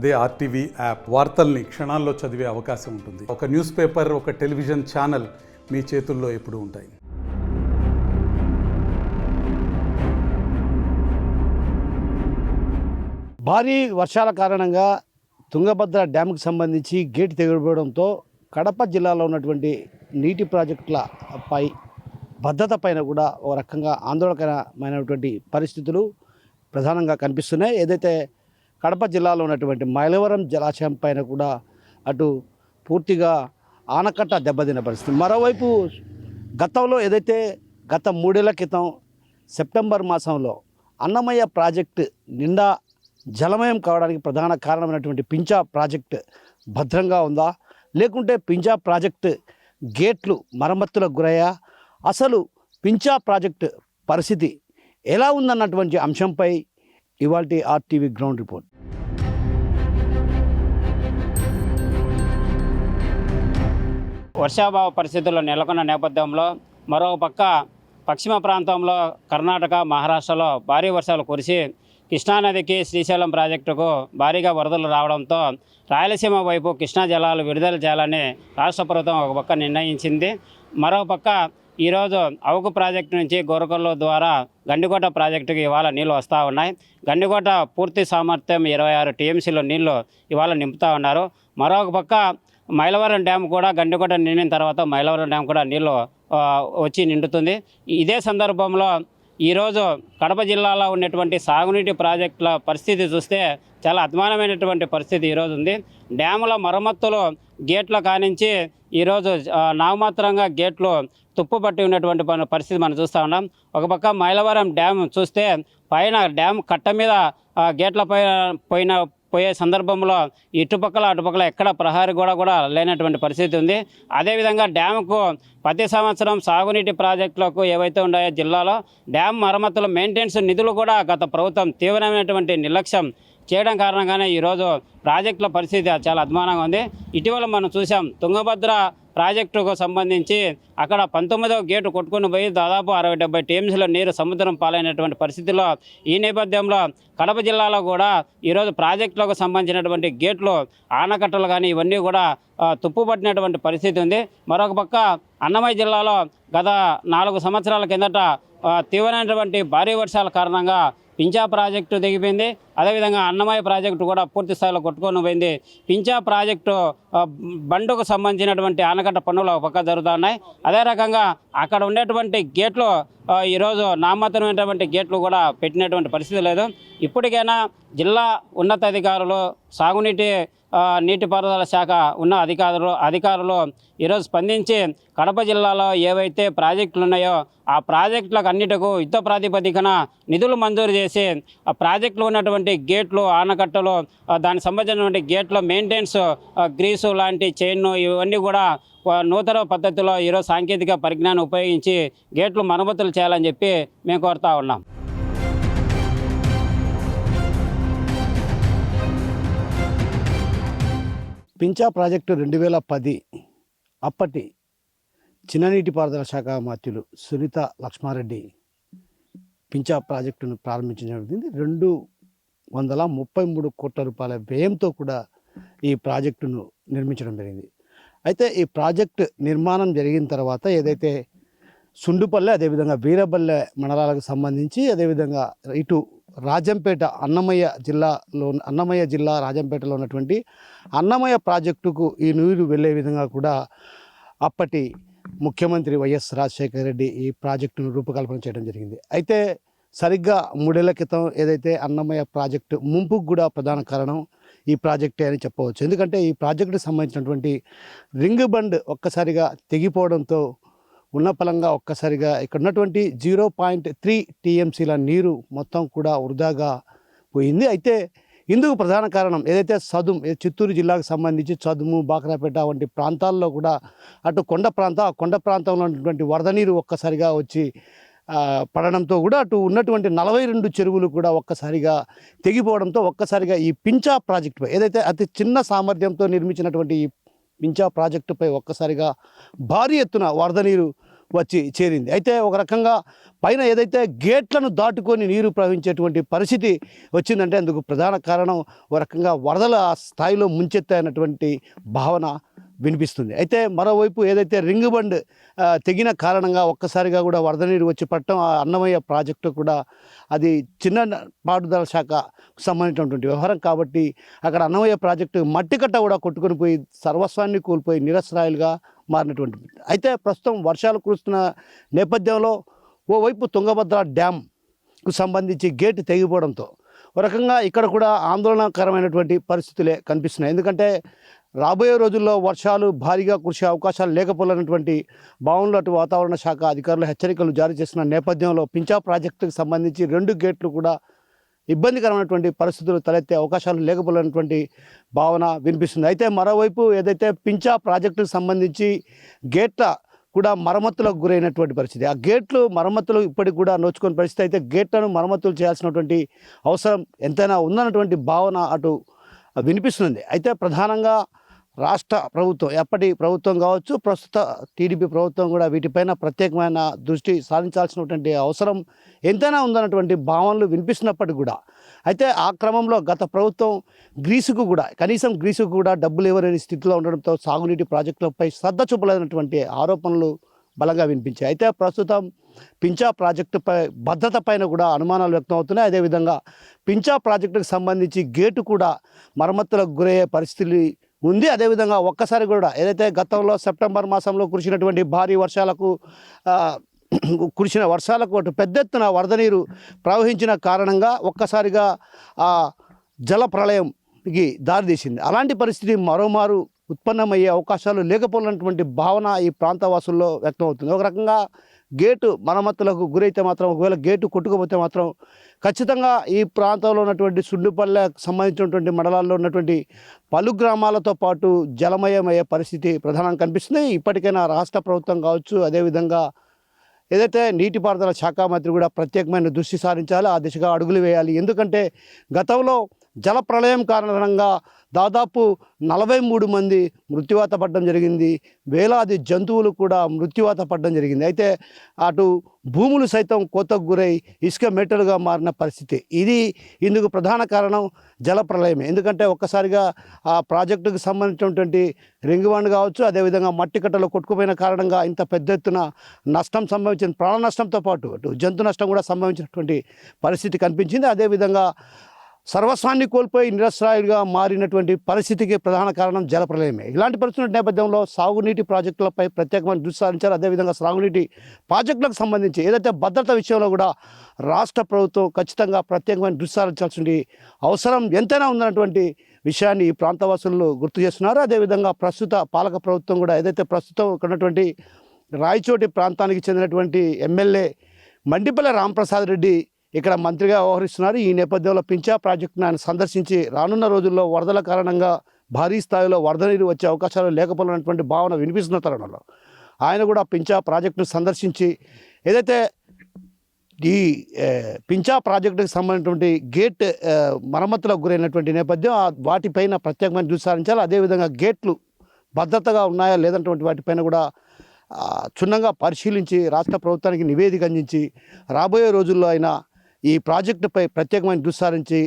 అదే RTV app వార్తల్ని క్షణాల్లో చదివే అవకాశం ఉంటుంది. ఒక న్యూస్ పేపర్, ఒక టెలివిజన్ ఛానల్ మీ చేతుల్లో ఎప్పుడూ ఉంటాయి. భారీ వర్షాల కారణంగా తుంగభద్ర డ్యామ్కి సంబంధించి గేట్ తెగిపోవడంతో కడప జిల్లాలో ఉన్నటువంటి నీటి ప్రాజెక్టులపై భద్రత పైన కూడా ఒక రకంగా ఆందోళనకరమైనటువంటి పరిస్థితులు ప్రధానంగా కనిపిస్తున్నాయి. ఏదైతే కడప జిల్లాలో ఉన్నటువంటి మైలవరం జలాశయం పైన కూడా అటు పూర్తిగా ఆనకట్ట దెబ్బతిన్న పరిస్థితి. మరోవైపు గతంలో ఏదైతే గత 3 ఏళ్ల క్రితం సెప్టెంబర్ మాసంలో అన్నమయ్య ప్రాజెక్టు నిండా జలమయం కావడానికి ప్రధాన కారణమైనటువంటి పింఛా ప్రాజెక్టు భద్రంగా ఉందా, లేకుంటే పింఛా ప్రాజెక్టు గేట్లు మరమ్మతులకు గురయ్యా, అసలు పింఛా ప్రాజెక్టు పరిస్థితి ఎలా ఉందన్నటువంటి అంశంపై ఇవాల్టి ఆర్టీవీ గ్రౌండ్ రిపోర్ట్. వర్షాభావ పరిస్థితుల్లో నెలకొన్న నేపథ్యంలో మరో పక్క పశ్చిమ ప్రాంతంలో కర్ణాటక, మహారాష్ట్రలో భారీ వర్షాలు కురిసి కృష్ణానదికి శ్రీశైలం ప్రాజెక్టుకు భారీగా వరదలు రావడంతో రాయలసీమ వైపు కృష్ణా జలాలు విడుదల చేయాలని రాష్ట్ర ప్రభుత్వం ఒక పక్క నిర్ణయించింది. మరో పక్క ఈరోజు అవుకు ప్రాజెక్టు నుంచి గోరకొల్లు ద్వారా గండికోట ప్రాజెక్టుకి ఇవాళ నీళ్లు వస్తూ ఉన్నాయి. గండికోట పూర్తి సామర్థ్యం 26 టీఎంసీలో నీళ్లు ఇవాళ నింపుతూ ఉన్నారు. మరొక పక్క మైలవరం డ్యామ్ కూడా గండికోట నిండిన తర్వాత మైలవరం డ్యామ్ కూడా నీళ్లు వచ్చి నిండుతుంది. ఇదే సందర్భంలో ఈరోజు కడప జిల్లాలో ఉన్నటువంటి సాగునీటి ప్రాజెక్టుల పరిస్థితి చూస్తే చాలా అధ్వానమైనటువంటి పరిస్థితి ఈరోజు ఉంది. డ్యాముల మరమ్మతులు గేట్ల కానించి ఈరోజు నామమాత్రంగా గేట్లు తుప్పుపట్టి ఉన్నటువంటి పరిస్థితి మనం చూస్తూ ఉన్నాం. ఒక పక్క మైలవరం డ్యామ్ చూస్తే పైన డ్యామ్ కట్ట మీద గేట్ల పోయే సందర్భంలో ఇటుపక్కల అటుపక్కల ఎక్కడ ప్రహారీ కూడా లేనటువంటి పరిస్థితి ఉంది. అదేవిధంగా డ్యాముకు ప్రతి సంవత్సరం సాగునీటి ప్రాజెక్టులకు ఏవైతే ఉన్నాయో జిల్లాలో డ్యామ్ మరమ్మతుల మెయింటెనెన్స్ నిధులు కూడా గత ప్రభుత్వం తీవ్రమైనటువంటి నిర్లక్ష్యం చేయడం కారణంగానే ఈరోజు ప్రాజెక్టుల పరిస్థితి చాలా అధ్వానంగా ఉంది. ఇటీవల మనం చూసాం తుంగభద్ర ప్రాజెక్టుకు సంబంధించి అక్కడ 19వ గేటు కొట్టుకుని పోయి దాదాపు 60-70 టీఎంసీల నీరు సముద్రం పాలైనటువంటి పరిస్థితిలో ఈ నేపథ్యంలో కడప జిల్లాలో కూడా ఈరోజు ప్రాజెక్టులకు సంబంధించినటువంటి గేట్లు, ఆనకట్టలు కానీ ఇవన్నీ కూడా తుప్పుపట్టినటువంటి పరిస్థితి ఉంది. మరొక పక్క అన్నమయ్య జిల్లాలో గత 4 సంవత్సరాల కిందట తీవ్రమైనటువంటి భారీ వర్షాల కారణంగా పింఛా ప్రాజెక్టు దిగిపోయింది. అదేవిధంగా అన్నమయ్య ప్రాజెక్టు కూడా పూర్తి స్థాయిలో కొట్టుకొని పోయింది. పింఛా ప్రాజెక్టు బండుకు సంబంధించినటువంటి ఆనకట్ట పనులు ఒక పక్క జరుగుతున్నాయి. అదే రకంగా అక్కడ ఉండేటువంటి గేట్లు ఈరోజు నామమాత్రమైనటువంటి గేట్లు కూడా పెట్టినటువంటి పరిస్థితి లేదు. ఇప్పటికైనా జిల్లా ఉన్నతాధికారులు, సాగునీటి నీటిపారుదల శాఖ ఉన్న అధికారులు ఈరోజు స్పందించి కడప జిల్లాలో ఏవైతే ప్రాజెక్టులు ఉన్నాయో ఆ ప్రాజెక్టులకు అన్నిటికూ యుద్ధ ప్రాతిపదికన నిధులు మంజూరు చేసి ఆ ప్రాజెక్టులో ఉన్నటువంటి గేట్లు, ఆనకట్టలు, దానికి సంబంధించినటువంటి గేట్ల మెయింటెనెన్స్, గ్రీసు లాంటి చైన్ ఇవన్నీ కూడా నూతన పద్ధతిలో ఈరోజు సాంకేతిక పరిజ్ఞానం ఉపయోగించి గేట్లు మరమ్మతులు చేయాలని చెప్పి మేము కోరుతా ఉన్నాం. పింఛా ప్రాజెక్టు 2010 అప్పటి చిన్ననీటిపారుదల శాఖ మంత్రులు సునీత లక్ష్మారెడ్డి పింఛా ప్రాజెక్టును ప్రారంభించడం జరిగింది. 233 కోట్ల రూపాయల వ్యయంతో కూడా ఈ ప్రాజెక్టును నిర్మించడం జరిగింది. అయితే ఈ ప్రాజెక్టు నిర్మాణం జరిగిన తర్వాత ఏదైతే సుండుపల్లె, అదేవిధంగా వీరబల్లె మండలాలకు సంబంధించి, అదేవిధంగా ఇటు రాజంపేట అన్నమయ్య జిల్లా రాజంపేటలో ఉన్నటువంటి అన్నమయ్య ప్రాజెక్టుకు ఈ నీరు వెళ్ళే విధంగా కూడా అప్పటి ముఖ్యమంత్రి వైఎస్ రాజశేఖర రెడ్డి ఈ ప్రాజెక్టును రూపకల్పన చేయడం జరిగింది. అయితే సరిగ్గా 3 ఏళ్ల క్రితం ఏదైతే అన్నమయ్య ప్రాజెక్టు ముంపుకు కూడా ప్రధాన కారణం ఈ ప్రాజెక్టే అని చెప్పవచ్చు. ఎందుకంటే ఈ ప్రాజెక్టుకు సంబంధించినటువంటి రింగ్ బండ్ ఒక్కసారిగా తెగిపోవడంతో ఉన్న పలంగా ఒక్కసారిగా ఇక్కడ ఉన్నటువంటి 0.3 టీఎంసీల నీరు మొత్తం కూడా వృధాగా పోయింది. అయితే ఇందుకు ప్రధాన కారణం ఏదైతే చిత్తూరు జిల్లాకు సంబంధించి చదుము, బాక్రాపేట వంటి ప్రాంతాల్లో కూడా అటు కొండ ప్రాంతంలో ఉన్నటువంటి వరద నీరు ఒక్కసారిగా వచ్చి పడడంతో కూడా అటు ఉన్నటువంటి 42 చెరువులు కూడా ఒక్కసారిగా తెగిపోవడంతో ఒక్కసారిగా ఈ పింఛా ప్రాజెక్టుపై ఏదైతే అతి చిన్న సామర్థ్యంతో నిర్మించినటువంటి ఈ పింఛా ప్రాజెక్టుపై ఒక్కసారిగా భారీ ఎత్తున వరద నీరు వచ్చి చేరింది. అయితే ఒక రకంగా పైన ఏదైతే గేట్లను దాటుకొని నీరు ప్రవహించేటువంటి పరిస్థితి వచ్చిందంటే అందుకు ప్రధాన కారణం ఒక రకంగా వరదల స్థాయిలో ముంచెత్తాయన్నటువంటి భావన వినిపిస్తుంది. అయితే మరోవైపు ఏదైతే రింగ్ బండ్ తెగిన కారణంగా ఒక్కసారిగా కూడా వరద నీరు వచ్చి పట్టడం ఆ అన్నమయ్య ప్రాజెక్టు కూడా అది చిన్న పారుదల శాఖకు సంబంధించినటువంటి వ్యవహారం కాబట్టి అక్కడ అన్నమయ్య ప్రాజెక్టు మట్టికట్ట కూడా కొట్టుకొని పోయి సర్వస్వాన్ని కోల్పోయి నిరసరాయలుగా మారినటువంటి. అయితే ప్రస్తుతం వర్షాలు కురుస్తున్న నేపథ్యంలో ఓవైపు తుంగభద్ర డ్యాంకు సంబంధించి గేటు తెగిపోవడంతో ఒక రకంగా ఇక్కడ కూడా ఆందోళనకరమైనటువంటి పరిస్థితులే కనిపిస్తున్నాయి. ఎందుకంటే రాబోయే రోజుల్లో వర్షాలు భారీగా కురిసే అవకాశాలు లేకపోలేనటువంటి భావనలో అటు వాతావరణ శాఖ అధికారులు హెచ్చరికలు జారీ చేస్తున్న నేపథ్యంలో పింఛా ప్రాజెక్టుకు సంబంధించి 2 గేట్లు కూడా ఇబ్బందికరమైనటువంటి పరిస్థితులు తలెత్తే అవకాశాలు లేకపోలేనటువంటి భావన వినిపిస్తుంది. అయితే మరోవైపు ఏదైతే పింఛా ప్రాజెక్టుకు సంబంధించి గేట్ల కూడా మరమ్మతులకు గురైనటువంటి పరిస్థితి, ఆ గేట్లు మరమ్మతులు ఇప్పటికి కూడా నోచుకునే పరిస్థితి. అయితే గేట్లను మరమ్మతులు చేయాల్సినటువంటి అవసరం ఎంతైనా ఉందన్నటువంటి భావన అటు వినిపిస్తుంది. అయితే ప్రధానంగా రాష్ట్ర ప్రభుత్వం ఎప్పటి ప్రభుత్వం కావచ్చు, ప్రస్తుత టీడీపీ ప్రభుత్వం కూడా వీటిపైన ప్రత్యేకమైన దృష్టి సారించాల్సినటువంటి అవసరం ఎంతైనా ఉందన్నటువంటి భావనలు వినిపిస్తున్నప్పటికీ కూడా అయితే ఆ క్రమంలో గత ప్రభుత్వం కనీసం గ్రీసుకు కూడా డబ్బులు ఇవ్వలేని స్థితిలో ఉండడంతో సాగునీటి ప్రాజెక్టులపై శ్రద్ధ చూపలేనటువంటి ఆరోపణలు బలంగా వినిపించాయి. అయితే ప్రస్తుతం పింఛా ప్రాజెక్టుపై భద్రత పైన కూడా అనుమానాలు వ్యక్తం అవుతున్నాయి. అదేవిధంగా పింఛా ప్రాజెక్టుకు సంబంధించి గేటు కూడా మరమ్మతులకు గురయ్యే పరిస్థితి ఉంది. అదేవిధంగా ఒక్కసారి కూడా ఏదైతే గతంలో సెప్టెంబర్ మాసంలో కురిసినటువంటి భారీ వర్షాలకు అటు పెద్ద ఎత్తున వరద నీరు ప్రవహించిన కారణంగా ఒక్కసారిగా జల ప్రళయంకి దారితీసింది. అలాంటి పరిస్థితి మరోమారు ఉత్పన్నమయ్యే అవకాశాలు లేకపోయినటువంటి భావన ఈ ప్రాంతవాసుల్లో వ్యక్తం అవుతుంది. ఒక రకంగా గేటు మరమ్మతులకు గురైతే మాత్రం, ఒకవేళ గేటు కొట్టుకుపోతే మాత్రం ఖచ్చితంగా ఈ ప్రాంతంలో ఉన్నటువంటి సుండుపల్లెకు సంబంధించినటువంటి మండలాల్లో ఉన్నటువంటి పలు గ్రామాలతో పాటు జలమయమయ్యే పరిస్థితి ప్రధానంగా కనిపిస్తుంది. ఇప్పటికైనా రాష్ట్ర ప్రభుత్వం కావచ్చు, అదేవిధంగా ఏదైతే నీటిపారుదల శాఖ మంత్రి కూడా ప్రత్యేకమైన దృష్టి సారించాలి, ఆ దిశగా అడుగులు వేయాలి. ఎందుకంటే గతంలో జల ప్రళయం కారణంగా దాదాపు 43 మంది మృత్యువాత పడడం జరిగింది, వేలాది జంతువులు కూడా మృత్యువాత పడడం జరిగింది. అయితే అటు భూములు సైతం కోతకు గురై ఇసుక మెట్టలుగా మారిన పరిస్థితి. ఇందుకు ప్రధాన కారణం జల ప్రళయమే. ఎందుకంటే ఒక్కసారిగా ఆ ప్రాజెక్టుకు సంబంధించినటువంటి రింగ్ బండ్ కావచ్చు, అదేవిధంగా మట్టి కట్టలు కొట్టుకుపోయిన కారణంగా ఇంత పెద్ద ఎత్తున నష్టం సంభవించిన, ప్రాణ నష్టంతో పాటు అటు జంతు నష్టం కూడా సంభవించినటువంటి పరిస్థితి కనిపించింది. అదేవిధంగా సర్వస్వాన్ని కోల్పోయి నిరసరాయులుగా మారినటువంటి పరిస్థితికి ప్రధాన కారణం జల ప్రళయమే. ఇలాంటి పరిస్థితుల నేపథ్యంలో సాగునీటి ప్రాజెక్టులపై ప్రత్యేకమైన దృష్టి సారించారు. అదేవిధంగా సాగునీటి ప్రాజెక్టులకు సంబంధించి ఏదైతే భద్రత విషయంలో కూడా రాష్ట్ర ప్రభుత్వం ఖచ్చితంగా ప్రత్యేకమైన దృష్టి సారించాల్సిన అవసరం ఎంతైనా ఉందన్నటువంటి విషయాన్ని ఈ ప్రాంతవాసులు గుర్తు చేస్తున్నారు. అదేవిధంగా ప్రస్తుత పాలక ప్రభుత్వం కూడా ఏదైతే ప్రస్తుతం ఉన్నటువంటి రాయచోటి ప్రాంతానికి చెందినటువంటి ఎమ్మెల్యే మండిపల్లి రాంప్రసాద్ రెడ్డి ఇక్కడ మంత్రిగా వ్యవహరిస్తున్నారు. ఈ నేపథ్యంలో పింఛా ప్రాజెక్టును ఆయన సందర్శించి రానున్న రోజుల్లో వరదల కారణంగా భారీ స్థాయిలో వరద నీరు వచ్చే అవకాశాలు లేకపోయినటువంటి భావన వినిపిస్తున్న తరుణంలో ఆయన కూడా పింఛా ప్రాజెక్టును సందర్శించి ఏదైతే ఈ పింఛా ప్రాజెక్టుకు సంబంధించినటువంటి గేట్ మరమ్మతులకు గురైనటువంటి నేపథ్యం వాటిపైన ప్రత్యేకమైన దృష్టి సారించాలి. అదేవిధంగా గేట్లు భద్రతగా ఉన్నాయా లేదంటే వాటిపైన కూడా క్షుణ్ణంగా పరిశీలించి రాష్ట్ర ప్రభుత్వానికి నివేదిక అందించి రాబోయే రోజుల్లో అయినా ఈ ప్రాజెక్టుపై ప్రత్యేకమైన దృష్టి సారించి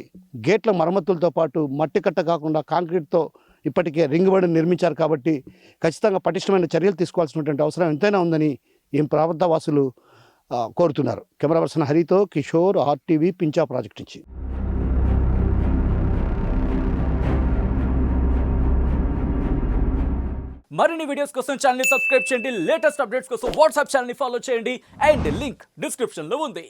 గేట్ల మరమ్మతులతో పాటు మట్టి కట్ట కాకుండా కాంక్రీట్తో ఇప్పటికే రింగ్ బండ్ నిర్మించారు కాబట్టి ఖచ్చితంగా పటిష్టమైన చర్యలు తీసుకోవాల్సినటువంటి అవసరం ఎంతైనా ఉందని ఈ ప్రాంతవాసులు కోరుతున్నారు. కెమెరా పర్సన్ హరితో కిషోర్, RTV పింఛా ప్రాజెక్ట్ నుంచి. మరిన్ని వీడియోస్ కోసం ఛానల్ ని సబ్స్క్రైబ్ చేయండి, లేటెస్ట్ అప్డేట్స్ కోసం వాట్సాప్ ఛానల్ ని ఫాలో చేయండి అండ్ లింక్ డిస్క్రిప్షన్ లో ఉంది.